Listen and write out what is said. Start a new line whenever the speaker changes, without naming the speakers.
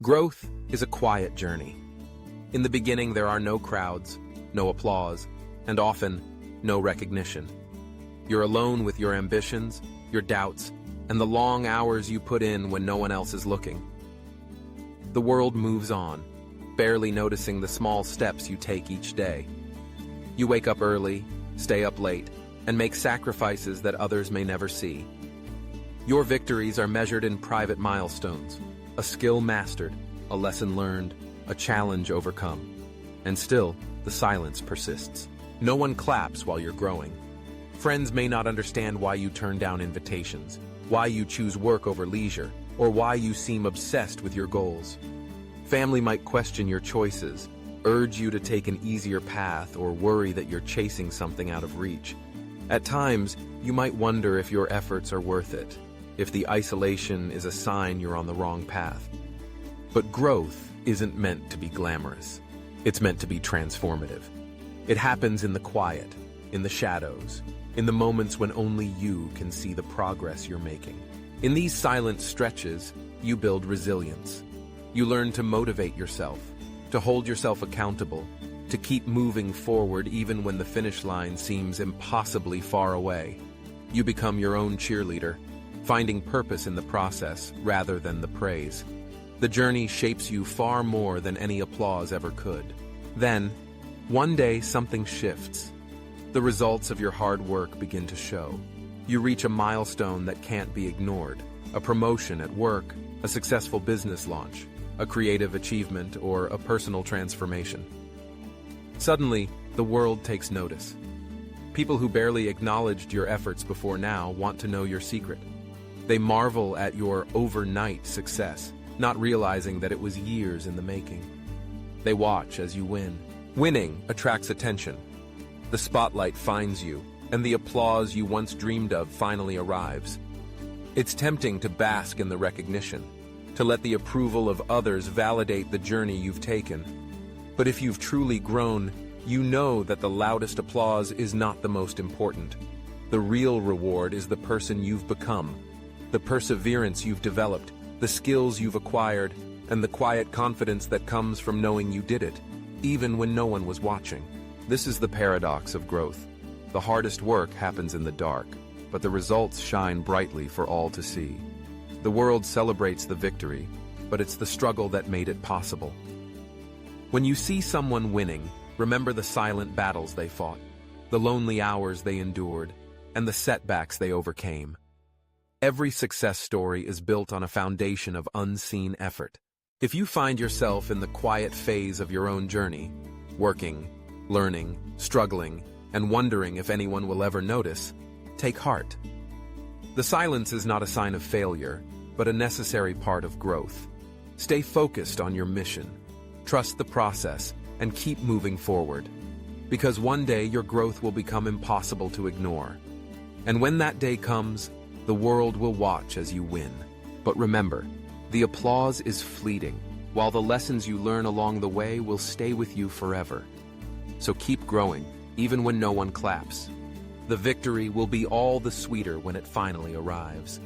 Growth is a quiet journey. In the beginning, there are no crowds, no applause, and often, no recognition. You're alone with your ambitions, your doubts, and the long hours you put in when no one else is looking. The world moves on, barely noticing the small steps you take each day. You wake up early, stay up late, and make sacrifices that others may never see. Your victories are measured in private milestones, a skill mastered, a lesson learned, a challenge overcome. And still, the silence persists. No one claps while you're growing. Friends may not understand why you turn down invitations, why you choose work over leisure, or why you seem obsessed with your goals. Family might question your choices, urge you to take an easier path, or worry that you're chasing something out of reach. At times, you might wonder if your efforts are worth it, if the isolation is a sign you're on the wrong path. But growth isn't meant to be glamorous. It's meant to be transformative. It happens in the quiet, in the shadows, in the moments when only you can see the progress you're making. In these silent stretches, you build resilience. You learn to motivate yourself, to hold yourself accountable, to keep moving forward even when the finish line seems impossibly far away. You become your own cheerleader, finding purpose in the process rather than the praise. The journey shapes you far more than any applause ever could. Then, one day something shifts. The results of your hard work begin to show. You reach a milestone that can't be ignored, a promotion at work, a successful business launch, a creative achievement, or a personal transformation. Suddenly, the world takes notice. People who barely acknowledged your efforts before now want to know your secret. They marvel at your overnight success, not realizing that it was years in the making. They watch as you win. Winning attracts attention. The spotlight finds you, and the applause you once dreamed of finally arrives. It's tempting to bask in the recognition, to let the approval of others validate the journey you've taken. But if you've truly grown, you know that the loudest applause is not the most important. The real reward is the person you've become, the perseverance you've developed, the skills you've acquired, and the quiet confidence that comes from knowing you did it, even when no one was watching. This is the paradox of growth. The hardest work happens in the dark, but the results shine brightly for all to see. The world celebrates the victory, but it's the struggle that made it possible. When you see someone winning, remember the silent battles they fought, the lonely hours they endured, and the setbacks they overcame. Every success story is built on a foundation of unseen effort. If you find yourself in the quiet phase of your own journey, working, learning, struggling, and wondering if anyone will ever notice, take heart. The silence is not a sign of failure, but a necessary part of growth. Stay focused on your mission, trust the process, and keep moving forward. Because one day your growth will become impossible to ignore. And when that day comes, the world will watch as you win. But remember, the applause is fleeting, while the lessons you learn along the way will stay with you forever. So keep growing, even when no one claps. The victory will be all the sweeter when it finally arrives.